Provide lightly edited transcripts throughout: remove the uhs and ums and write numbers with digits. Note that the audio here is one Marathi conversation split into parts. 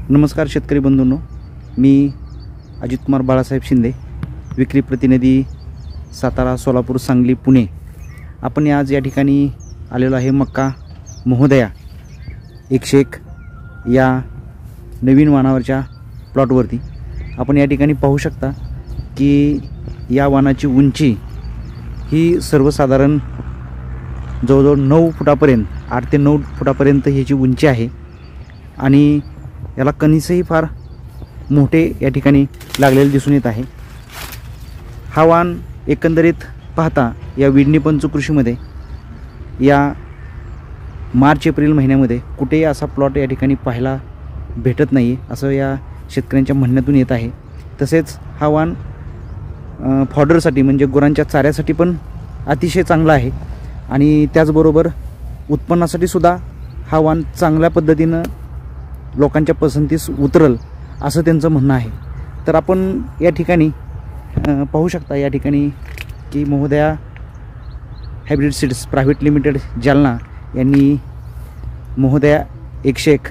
नमस्कार शेतकरी बंधूंनो, मी अजित कुमार बाळासाहेब शिंदे, विक्री प्रतिनिधी सातारा, सोलापूर, सांगली, पुणे। आपण आज या ठिकाणी आलेलो आहे मक्का महोदया 101 या नवीन वाणावरच्या प्लॉटवरती। आपण या ठिकाणी पाहू शकता की या वाणाची उंची ही सर्वसाधारण जवळजवळ 9 फुटापर्यंत 8 ते 9 फुटापर्यंत ह्याची उंची आहे आणि याला कणीसही फार मोठे या ठिकाणी लागलेले दिसून येत आहे। हा वाण एकंदरीत पाहता या विडणी पंचकृषीमध्ये या मार्च एप्रिल महिन्यामध्ये कुठेही असा प्लॉट या ठिकाणी पाहायला भेटत नाही असं या शेतकऱ्यांच्या म्हणण्यातून येत आहे। तसेच हा वाण फॉडरसाठी म्हणजे गुरांच्या चाऱ्यासाठी पण अतिशय चांगला आहे आणि त्याचबरोबर उत्पन्नासाठी सुद्धा हा वाण चांगल्या पद्धतीनं लोकांच्या पसंतीस उतरल असं त्यांचं म्हणणं आहे। तर आपण या ठिकाणी पाहू शकता या ठिकाणी की महोदया hybrid seeds private limited Jalna यांनी महोदया 101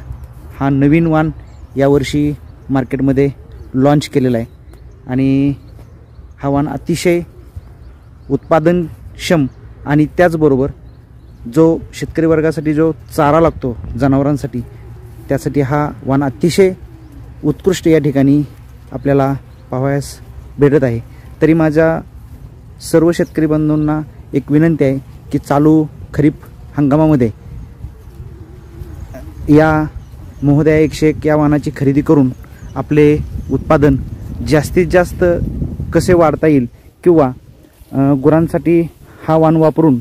हा नवीन वाण यावर्षी मार्केटमध्ये लॉन्च केलेला आहे आणि हा वाण अतिशय उत्पादनक्षम आणि त्याचबरोबर जो शेतकरी वर्गासाठी जो चारा लागतो जनावरांसाठी त्यासाठी हा वाण अतिशय उत्कृष्ट या ठिकाणी आपल्याला पाहावयास भेटत आहे। तरी माझ्या सर्व शेतकरी बंधूंना एक विनंती आहे की चालू खरीप हंगामामध्ये या महोदया 101 या वाणाची खरेदी करून आपले उत्पादन जास्तीत जास्त कसे वाढता येईल किंवा गुरांसाठी हा वाण वापरून